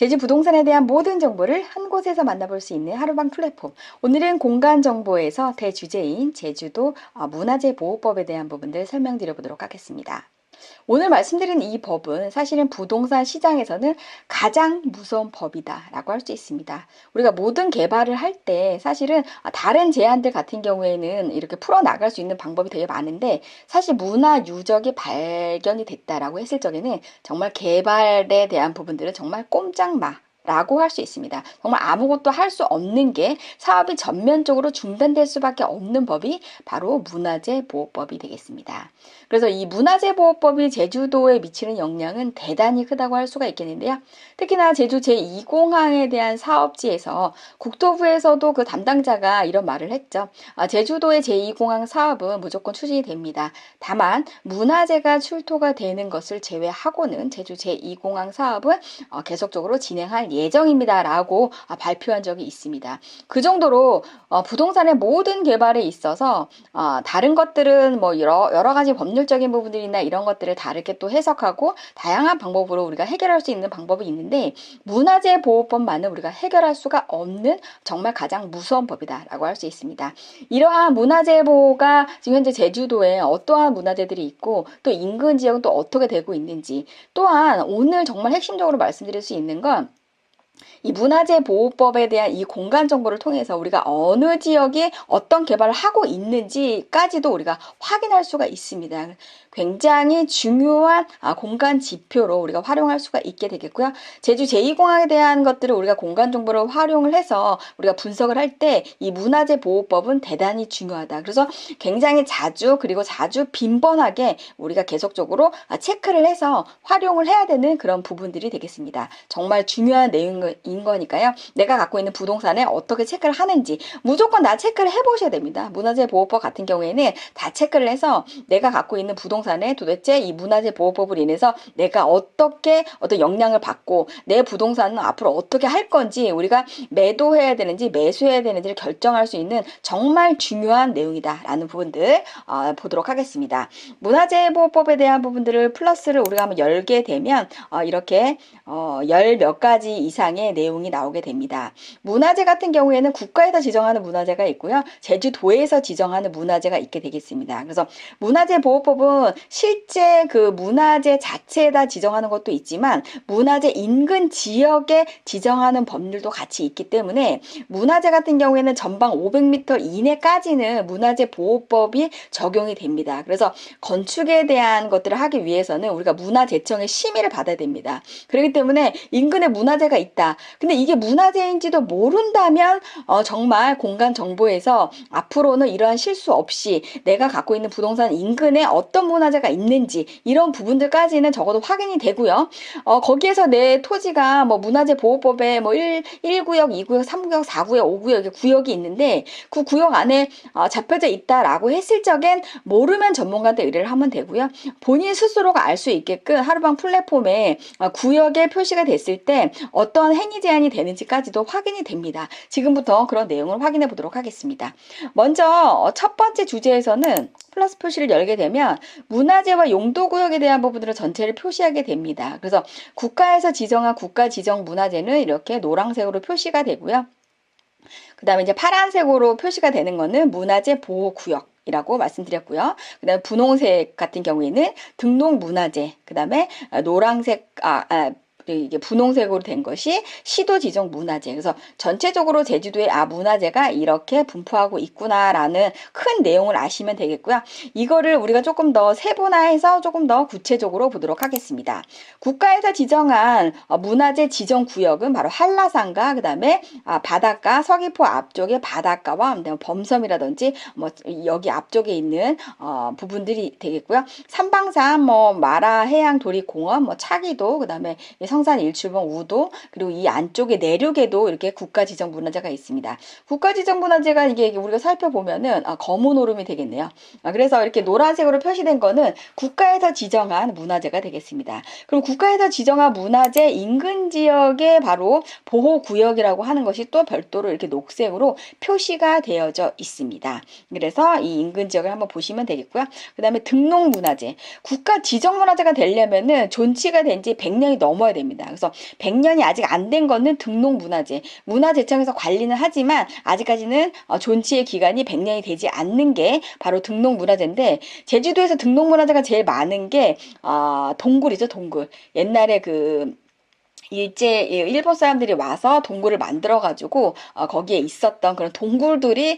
제주 부동산에 대한 모든 정보를 한 곳에서 만나볼 수 있는 하루방 플랫폼. 오늘은 공간 정보에서 대주제인 제주도 문화재 보호법에 대한 부분들 설명드려 보도록 하겠습니다. 오늘 말씀드린 이 법은 사실은 부동산 시장에서는 가장 무서운 법이다라고 할 수 있습니다. 우리가 모든 개발을 할 때 사실은 다른 제한들 같은 경우에는 이렇게 풀어나갈 수 있는 방법이 되게 많은데, 사실 문화 유적이 발견이 됐다라고 했을 적에는 정말 개발에 대한 부분들은 정말 꼼짝마 라고 할 수 있습니다. 정말 아무것도 할 수 없는 게, 사업이 전면적으로 중단될 수밖에 없는 법이 바로 문화재보호법이 되겠습니다. 그래서 이 문화재보호법이 제주도에 미치는 영향은 대단히 크다고 할 수가 있겠는데요. 특히나 제주 제2공항에 대한 사업지에서 국토부에서도 그 담당자가 이런 말을 했죠. 제주도의 제2공항 사업은 무조건 추진이 됩니다. 다만 문화재가 출토가 되는 것을 제외하고는 제주 제2공항 사업은 계속적으로 진행할 예정입니다 라고 발표한 적이 있습니다. 그 정도로 부동산의 모든 개발에 있어서 다른 것들은 뭐 여러 가지 법률적인 부분들이나 이런 것들을 다르게 또 해석하고 다양한 방법으로 우리가 해결할 수 있는 방법이 있는데, 문화재 보호법만은 우리가 해결할 수가 없는 정말 가장 무서운 법이다 라고 할 수 있습니다. 이러한 문화재 보호가 지금 현재 제주도에 어떠한 문화재들이 있고 또 인근 지역은 또 어떻게 되고 있는지, 또한 오늘 정말 핵심적으로 말씀드릴 수 있는 건, 이 문화재보호법에 대한 이 공간 정보를 통해서 우리가 어느 지역에 어떤 개발을 하고 있는지까지도 우리가 확인할 수가 있습니다. 굉장히 중요한 공간 지표로 우리가 활용할 수가 있게 되겠고요. 제주 제2공항에 대한 것들을 우리가 공간 정보를 활용을 해서 우리가 분석을 할 때 이 문화재보호법은 대단히 중요하다. 그래서 굉장히 자주, 그리고 자주 빈번하게 우리가 계속적으로 체크를 해서 활용을 해야 되는 그런 부분들이 되겠습니다. 정말 중요한 내용인 거니까요. 내가 갖고 있는 부동산에 어떻게 체크를 하는지 무조건 다 체크를 해보셔야 됩니다. 문화재보호법 같은 경우에는 다 체크를 해서 내가 갖고 있는 부동산에 도대체 이 문화재보호법을 인해서 내가 어떻게 어떤 영향을 받고 내 부동산은 앞으로 어떻게 할 건지, 우리가 매도해야 되는지 매수해야 되는지를 결정할 수 있는 정말 중요한 내용이다라는 부분들 보도록 하겠습니다. 문화재보호법에 대한 부분들을 플러스를 우리가 한번 열게 되면 이렇게 열 몇 가지 이상의 내용이 나오게 됩니다. 문화재 같은 경우에는 국가에서 지정하는 문화재가 있고요. 제주도에서 지정하는 문화재가 있게 되겠습니다. 그래서 문화재보호법은 실제 그 문화재 자체에다 지정하는 것도 있지만 문화재 인근 지역에 지정하는 법률도 같이 있기 때문에, 문화재 같은 경우에는 전방 500m 이내까지는 문화재보호법이 적용이 됩니다. 그래서 건축에 대한 것들을 하기 위해서는 우리가 문화재청의 심의를 받아야 됩니다. 그렇기 때문에 인근에 문화재가 있다. 근데 이게 문화재인지도 모른다면 정말 공간 정보에서 앞으로는 이러한 실수 없이 내가 갖고 있는 부동산 인근에 어떤 문화재가 있는지 이런 부분들까지는 적어도 확인이 되고요. 거기에서 내 토지가 뭐 문화재 보호법에 뭐 1구역, 2구역, 3구역, 4구역, 5구역 구역이 있는데 그 구역 안에 잡혀져 있다라고 했을 적엔 모르면 전문가한테 의뢰를 하면 되고요. 본인 스스로가 알 수 있게끔 하루방 플랫폼에 구역에 표시가 됐을 때 어떤 행위 제한이 되는지까지도 확인이 됩니다. 지금부터 그런 내용을 확인해 보도록 하겠습니다. 먼저 첫 번째 주제에서는 플러스 표시를 열게 되면 문화재와 용도구역에 대한 부분들을 전체를 표시하게 됩니다. 그래서 국가에서 지정한 국가 지정 문화재는 이렇게 노란색으로 표시가 되고요. 그 다음에 이제 파란색으로 표시가 되는 거는 문화재 보호구역 이라고 말씀드렸고요. 그 다음에 분홍색 같은 경우에는 등록문화재, 그 다음에 노란색, 이게 분홍색으로 된 것이 시도 지정 문화재. 그래서 전체적으로 제주도에 문화재가 이렇게 분포하고 있구나라는 큰 내용을 아시면 되겠고요. 이거를 우리가 조금 더 세분화해서 조금 더 구체적으로 보도록 하겠습니다. 국가에서 지정한 문화재 지정 구역은 바로 한라산과 그 다음에 바닷가, 서귀포 앞쪽에 바닷가와 범섬이라든지 뭐 여기 앞쪽에 있는 부분들이 되겠고요. 삼방산, 뭐 마라 해양 도립공원, 뭐 차기도, 그 다음에 성산 일출봉 우도, 그리고 이 안쪽에 내륙에도 이렇게 국가지정 문화재가 있습니다. 국가지정 문화재가 이게 우리가 살펴보면은 검은 오름이 되겠네요. 그래서 이렇게 노란색으로 표시된 거는 국가에서 지정한 문화재가 되겠습니다. 그럼 국가에서 지정한 문화재 인근 지역에 바로 보호구역이라고 하는 것이 또 별도로 이렇게 녹색으로 표시가 되어져 있습니다. 그래서 이 인근 지역을 한번 보시면 되겠고요. 그 다음에 등록문화재, 국가 지정문화재가 되려면은 존치가 된 지 100년이 넘어야 됩니다. 됩니다. 그래서 100년이 아직 안 된 거는 등록문화재, 문화재청에서 관리는 하지만 아직까지는 존치의 기간이 100년이 되지 않는 게 바로 등록문화재인데, 제주도에서 등록문화재가 제일 많은 게 동굴이죠, 동굴. 옛날에 일본 사람들이 와서 동굴을 만들어 가지고 거기에 있었던 그런 동굴들이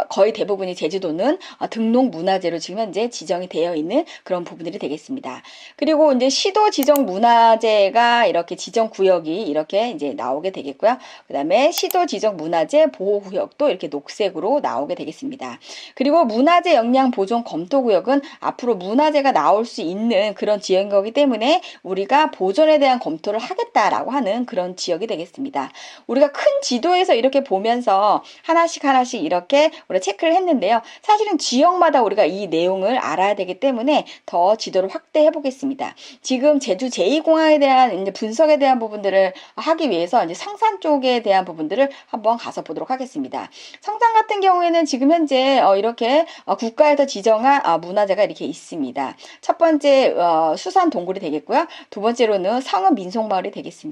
거의 대부분이 제주도는 등록 문화재로 지금 현재 지정이 되어 있는 그런 부분들이 되겠습니다. 그리고 이제 시도 지정 문화재가 이렇게 지정 구역이 이렇게 이제 나오게 되겠고요. 그다음에 시도 지정 문화재 보호 구역도 이렇게 녹색으로 나오게 되겠습니다. 그리고 문화재 역량 보존 검토 구역은 앞으로 문화재가 나올 수 있는 그런 지역인 거기 때문에 우리가 보존에 대한 검토를 하겠다 라고 하는 그런 지역이 되겠습니다. 우리가 큰 지도에서 이렇게 보면서 하나씩 이렇게 우리가 체크를 했는데요. 사실은 지역마다 우리가 이 내용을 알아야 되기 때문에 더 지도를 확대해 보겠습니다. 지금 제주 제2공항에 대한 이제 분석에 대한 부분들을 하기 위해서 이제 성산 쪽에 대한 부분들을 한번 가서 보도록 하겠습니다. 성산 같은 경우에는 지금 현재 이렇게 국가에서 지정한 문화재가 이렇게 있습니다. 첫 번째 수산 동굴이 되겠고요. 두 번째로는 성읍 민속마을이 되겠습니다.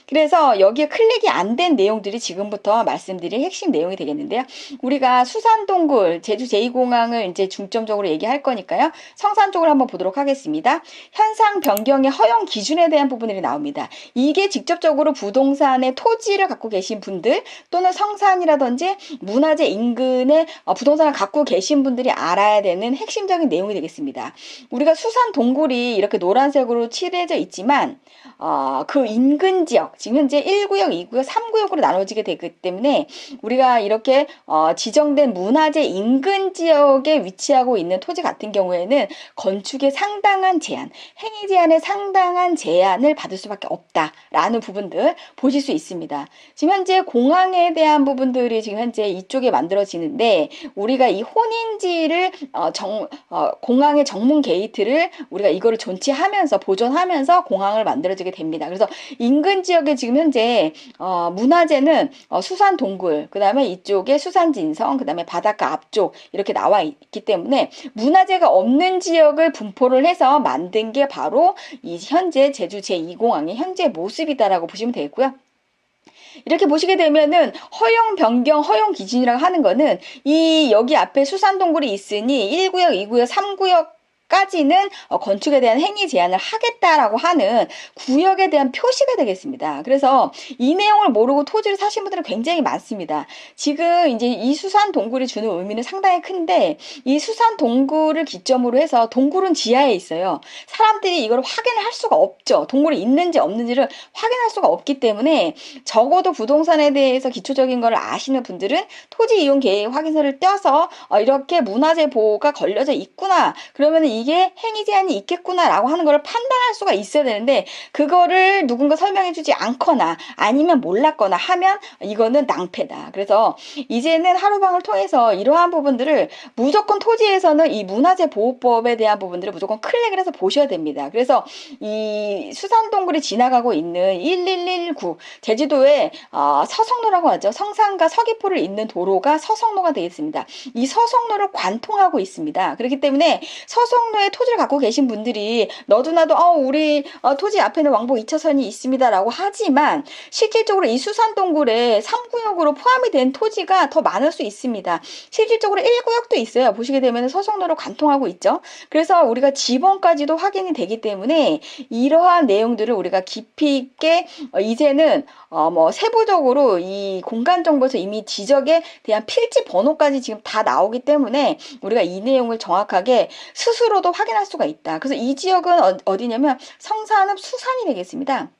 그래서 여기에 클릭이 안 된 내용들이 지금부터 말씀드릴 핵심 내용이 되겠는데요. 우리가 수산동굴, 제주 제2공항을 이제 중점적으로 얘기할 거니까요. 성산 쪽을 한번 보도록 하겠습니다. 현상 변경의 허용 기준에 대한 부분들이 나옵니다. 이게 직접적으로 부동산의 토지를 갖고 계신 분들 또는 성산이라든지 문화재 인근에 부동산을 갖고 계신 분들이 알아야 되는 핵심적인 내용이 되겠습니다. 우리가 수산동굴이 이렇게 노란색으로 칠해져 있지만 그 인근 지역, 지금 현재 1구역, 2구역, 3구역으로 나눠지게 되기 때문에 우리가 이렇게 지정된 문화재 인근 지역에 위치하고 있는 토지 같은 경우에는 건축에 상당한 제한, 행위 제한에 상당한 제한을 받을 수밖에 없다라는 부분들 보실 수 있습니다. 지금 현재 공항에 대한 부분들이 지금 현재 이쪽에 만들어지는데 우리가 이 혼인지를 공항의 정문 게이트를 우리가 이거를 존치하면서 보존하면서 공항을 만들어지게 됩니다. 그래서 인근 지역에 지금 현재 문화재는 수산 동굴, 그 다음에 이쪽에 수산진성, 그 다음에 바닷가 앞쪽 이렇게 나와 있기 때문에 문화재가 없는 지역을 분포를 해서 만든 게 바로 이 현재 제주 제2공항의 현재 모습이다라고 보시면 되겠고요. 이렇게 보시게 되면은 허용 변경, 허용 기준이라고 하는 거는 여기 앞에 수산동굴이 있으니 1구역, 2구역, 3구역 까지는 건축에 대한 행위 제한을 하겠다라고 하는 구역에 대한 표시가 되겠습니다. 그래서 이 내용을 모르고 토지를 사신 분들은 굉장히 많습니다. 지금 이제 이 수산 동굴이 주는 의미는 상당히 큰데 이 수산 동굴을 기점으로 해서 동굴은 지하에 있어요. 사람들이 이걸 확인을 할 수가 없죠. 동굴이 있는지 없는지를 확인할 수가 없기 때문에 적어도 부동산에 대해서 기초적인 걸 아시는 분들은 토지 이용 계획 확인서를 떼어서 이렇게 문화재 보호가 걸려져 있구나. 그러면 이게 행위 제한이 있겠구나라고 하는 걸 판단할 수가 있어야 되는데 그거를 누군가 설명해주지 않거나 아니면 몰랐거나 하면 이거는 낭패다. 그래서 이제는 하루방을 통해서 이러한 부분들을 무조건 토지에서는 이 문화재 보호법에 대한 부분들을 무조건 클릭을 해서 보셔야 됩니다. 그래서 이 수산동굴이 지나가고 있는 1119 제주도에 서성로라고 하죠. 성산과 서귀포를 잇는 도로가 서성로가 되겠습니다. 이 서성로를 관통하고 있습니다. 그렇기 때문에 서성로에 토지를 갖고 계신 분들이 너도나도 우리 토지 앞에는 왕복 2차선이 있습니다 라고 하지만 실질적으로 이 수산동굴에 3구역으로 포함이 된 토지가 더 많을 수 있습니다. 실질적으로 1구역도 있어요. 보시게 되면 서성로를 관통하고 있죠. 그래서 우리가 지번까지도 확인이 되기 때문에 이러한 내용들을 우리가 깊이 있게 이제는 세부적으로 이 공간정보에서 이미 지적에 대한 필지 번호까지 지금 다 나오기 때문에 우리가 이 내용을 정확하게 스스로도 확인할 수가 있다. 그래서 이 지역은 어디냐면 성산읍 수산이 되겠습니다.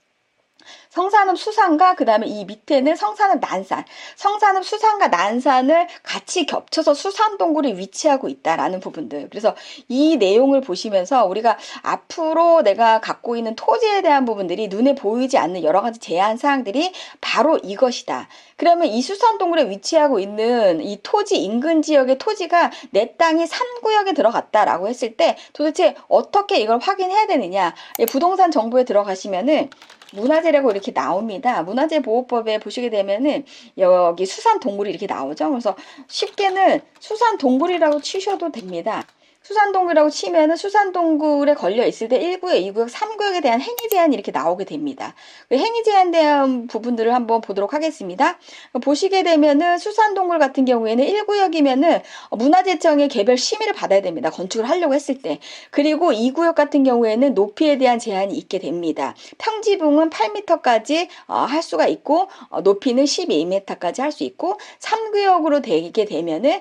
성산읍 수산과 그 다음에 이 밑에는 성산읍 난산, 성산읍 수산과 난산을 같이 겹쳐서 수산동굴이 위치하고 있다라는 부분들. 그래서 이 내용을 보시면서 우리가 앞으로 내가 갖고 있는 토지에 대한 부분들이 눈에 보이지 않는 여러 가지 제한 사항들이 바로 이것이다. 그러면 이 수산동굴에 위치하고 있는 이 토지 인근 지역의 토지가 내 땅이 3구역에 들어갔다라고 했을 때 도대체 어떻게 이걸 확인해야 되느냐. 부동산 정보에 들어가시면은 문화재라고 이렇게 나옵니다. 문화재 보호법에 보시게 되면은 여기 수산 동굴이 이렇게 나오죠. 그래서 쉽게는 수산 동굴이라고 치셔도 됩니다. 수산동굴이라고 치면은 수산동굴에 걸려 있을 때 1구역, 2구역, 3구역에 대한 행위 제한이 이렇게 나오게 됩니다. 그 행위 제한에 대한 부분들을 한번 보도록 하겠습니다. 보시게 되면은 수산동굴 같은 경우에는 1구역이면은 문화재청의 개별 심의를 받아야 됩니다. 건축을 하려고 했을 때. 그리고 2구역 같은 경우에는 높이에 대한 제한이 있게 됩니다. 평지붕은 8m까지 할 수가 있고 높이는 12m까지 할 수 있고 3구역으로 되게 되면은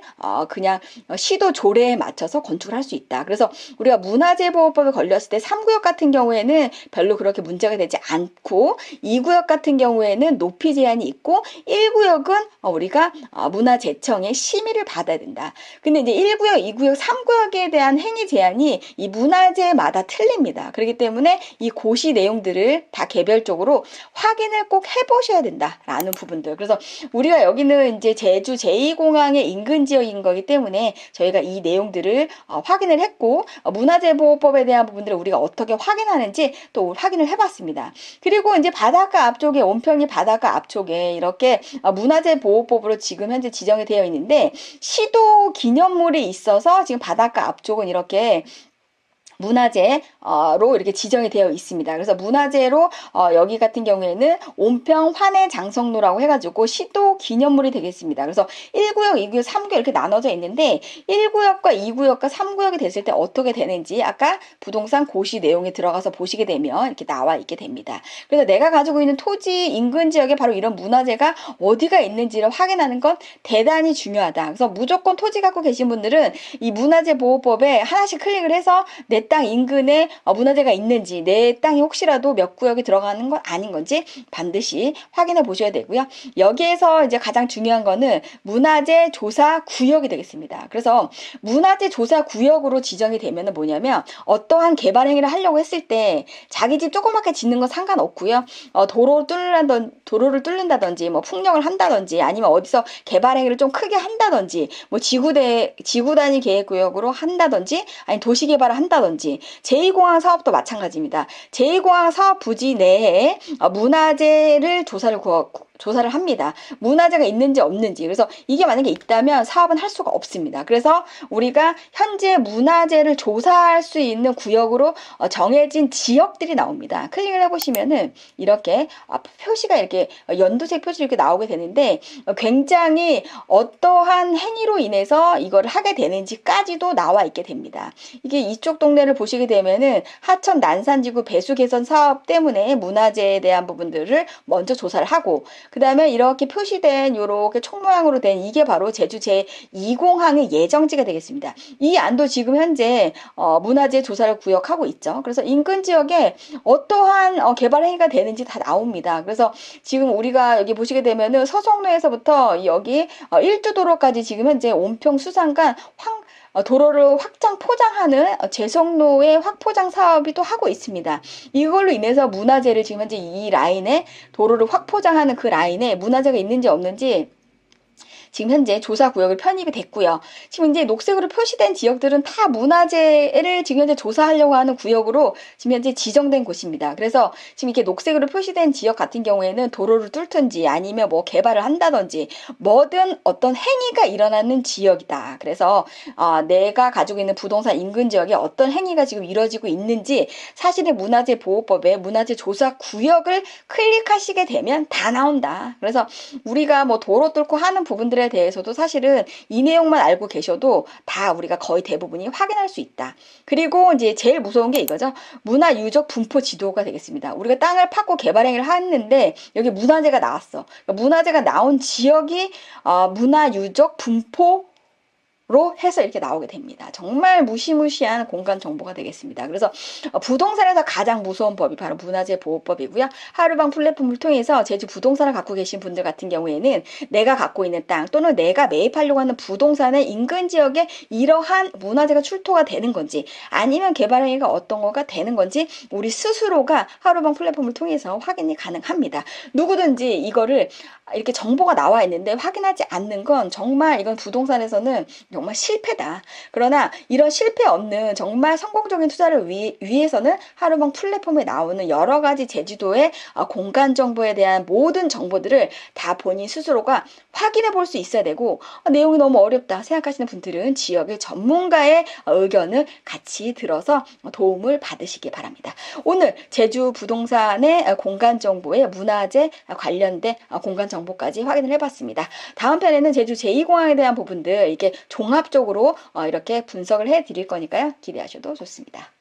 그냥 시도 조례에 맞춰서 건축을 할 수 있다. 그래서 우리가 문화재보호법에 걸렸을 때 3구역 같은 경우에는 별로 그렇게 문제가 되지 않고 2구역 같은 경우에는 높이 제한이 있고 1구역은 우리가 문화재청의 심의를 받아야 된다. 근데 이제 1구역, 2구역, 3구역에 대한 행위 제한이 이 문화재마다 틀립니다. 그렇기 때문에 이 고시 내용들을 다 개별적으로 확인을 꼭 해보셔야 된다라는 부분들. 그래서 우리가 여기는 이제 제주 제2공항의 인근 지역인 거기 때문에 저희가 이 내용들을 확인을 했고 문화재보호법에 대한 부분들을 우리가 어떻게 확인하는지 또 확인을 해봤습니다. 그리고 이제 바닷가 앞쪽에 온평리 바닷가 앞쪽에 이렇게 문화재보호법으로 지금 현재 지정이 되어 있는데 시도 기념물이 있어서 지금 바닷가 앞쪽은 이렇게 문화재로 이렇게 지정이 되어 있습니다. 그래서 문화재로 여기 같은 경우에는 온평 환해 장성로라고 해가지고 시도 기념물이 되겠습니다. 그래서 1구역, 2구역, 3구역 이렇게 나눠져 있는데 1구역과 2구역과 3구역이 됐을 때 어떻게 되는지 아까 부동산 고시 내용에 들어가서 보시게 되면 이렇게 나와 있게 됩니다. 그래서 내가 가지고 있는 토지 인근 지역에 바로 이런 문화재가 어디가 있는지를 확인하는 건 대단히 중요하다. 그래서 무조건 토지 갖고 계신 분들은 이 문화재보호법에 하나씩 클릭을 해서 내 땅 인근에 문화재가 있는지 내 땅이 혹시라도 몇 구역이 들어가는 건 아닌 건지 반드시 확인해 보셔야 되고요. 여기에서 이제 가장 중요한 거는 문화재 조사 구역이 되겠습니다. 그래서 문화재 조사 구역으로 지정이 되면 뭐냐면 어떠한 개발 행위를 하려고 했을 때 자기 집 조그맣게 짓는 건 상관없고요. 도로를 뚫는다든지 뭐 풍력을 한다든지 아니면 어디서 개발 행위를 좀 크게 한다든지 뭐 지구 단위 계획 구역으로 한다든지 아니 도시 개발을 한다든지 제2공항 사업도 마찬가지입니다. 제2공항 사업 부지 내에 문화재를 조사를 합니다. 문화재가 있는지 없는지. 그래서 이게 만약에 있다면 사업은 할 수가 없습니다. 그래서 우리가 현재 문화재를 조사할 수 있는 구역으로 정해진 지역들이 나옵니다. 클릭을 해보시면은 이렇게 표시가 이렇게 연두색 표시 이렇게 나오게 되는데 굉장히 어떠한 행위로 인해서 이걸 하게 되는지까지도 나와 있게 됩니다. 이게 이쪽 동네를 보시게 되면은 하천 난산지구 배수 개선 사업 때문에 문화재에 대한 부분들을 먼저 조사를 하고 그 다음에 이렇게 표시된 이렇게 총 모양으로 된 이게 바로 제주 제2공항의 예정지가 되겠습니다. 이 안도 지금 현재 문화재 조사를 구역하고 있죠. 그래서 인근 지역에 어떠한 개발 행위가 되는지 다 나옵니다. 그래서 지금 우리가 여기 보시게 되면은 서성로에서부터 여기 일주도로까지 지금 현재 온평 수산간 도로를 확장 포장하는 제성로의 확포장 사업이 또 하고 있습니다. 이걸로 인해서 문화재를 지금 현재 이 라인에 도로를 확포장하는 그 라인에 문화재가 있는지 없는지 지금 현재 조사 구역을 편입이 됐고요. 지금 이제 녹색으로 표시된 지역들은 다 문화재를 지금 현재 조사하려고 하는 구역으로 지금 현재 지정된 곳입니다. 그래서 지금 이렇게 녹색으로 표시된 지역 같은 경우에는 도로를 뚫든지 아니면 뭐 개발을 한다든지 뭐든 어떤 행위가 일어나는 지역이다. 그래서 내가 가지고 있는 부동산 인근 지역에 어떤 행위가 지금 이루어지고 있는지 사실은 문화재 보호법에 문화재 조사 구역을 클릭하시게 되면 다 나온다. 그래서 우리가 뭐 도로 뚫고 하는 부분들에 대해서도 사실은 이 내용만 알고 계셔도 다 우리가 거의 대부분이 확인할 수 있다. 그리고 이제 제일 무서운 게 이거죠. 문화유적 분포 지도가 되겠습니다. 우리가 땅을 파고 개발 행위를 했는데 여기 문화재가 나왔어. 그러니까 문화재가 나온 지역이 문화유적 분포 로 해서 이렇게 나오게 됩니다. 정말 무시무시한 공간 정보가 되겠습니다. 그래서 부동산에서 가장 무서운 법이 바로 문화재 보호법이고요. 하루방 플랫폼을 통해서 제주 부동산을 갖고 계신 분들 같은 경우에는 내가 갖고 있는 땅 또는 내가 매입하려고 하는 부동산의 인근 지역에 이러한 문화재가 출토가 되는 건지 아니면 개발 행위가 어떤 거가 되는 건지 우리 스스로가 하루방 플랫폼을 통해서 확인이 가능합니다. 누구든지 이거를 이렇게 정보가 나와 있는데 확인하지 않는 건 정말 이건 부동산에서는 정말 실패다. 그러나 이런 실패 없는 정말 성공적인 투자를 위해서는 하루방 플랫폼에 나오는 여러 가지 제주도의 공간 정보에 대한 모든 정보들을 다 본인 스스로가 확인해 볼 수 있어야 되고, 내용이 너무 어렵다 생각하시는 분들은 지역의 전문가의 의견을 같이 들어서 도움을 받으시기 바랍니다. 오늘 제주 부동산의 공간 정보에 문화재 관련된 공간 정보까지 확인을 해봤습니다. 다음 편에는 제주 제2공항에 대한 부분들 이게 종합적으로 이렇게 분석을 해드릴 거니까요. 기대하셔도 좋습니다.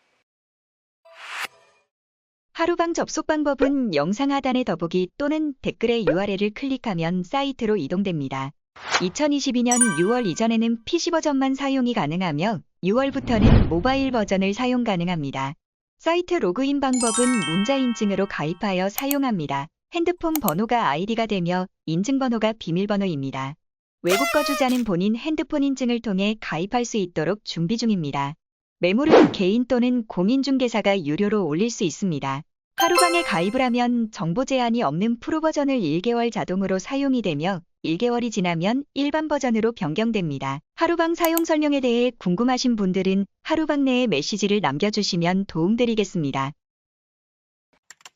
하루방 접속 방법은 영상 하단의 더보기 또는 댓글의 URL을 클릭하면 사이트로 이동됩니다. 2022년 6월 이전에는 PC 버전만 사용이 가능하며 6월부터는 모바일 버전을 사용 가능합니다. 사이트 로그인 방법은 문자 인증으로 가입하여 사용합니다. 핸드폰 번호가 아이디가 되며 인증번호가 비밀번호입니다. 외국 거주자는 본인 핸드폰 인증을 통해 가입할 수 있도록 준비 중입니다. 매물은 개인 또는 공인중개사가 유료로 올릴 수 있습니다. 하루방에 가입을 하면 정보 제한이 없는 프로 버전을 1개월 자동으로 사용이 되며 1개월이 지나면 일반 버전으로 변경됩니다. 하루방 사용 설명에 대해 궁금하신 분들은 하루방 내에 메시지를 남겨주시면 도움드리겠습니다.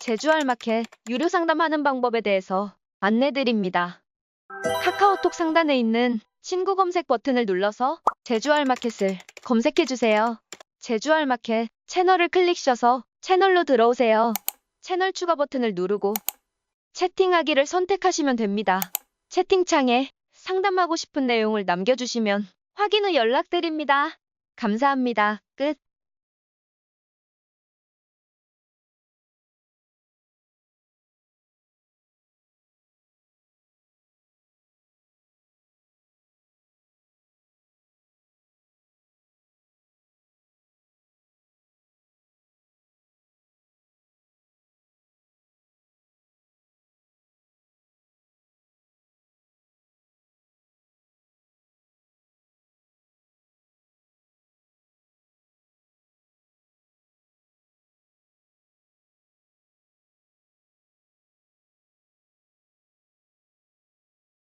제주 알마켓 유료 상담하는 방법에 대해서 안내드립니다. 카카오톡 상단에 있는 친구 검색 버튼을 눌러서 제주 알마켓을 검색해주세요. 제주 알마켓 채널을 클릭하셔서 채널로 들어오세요. 채널 추가 버튼을 누르고 채팅하기를 선택하시면 됩니다. 채팅창에 상담하고 싶은 내용을 남겨주시면 확인 후 연락드립니다. 감사합니다. 끝.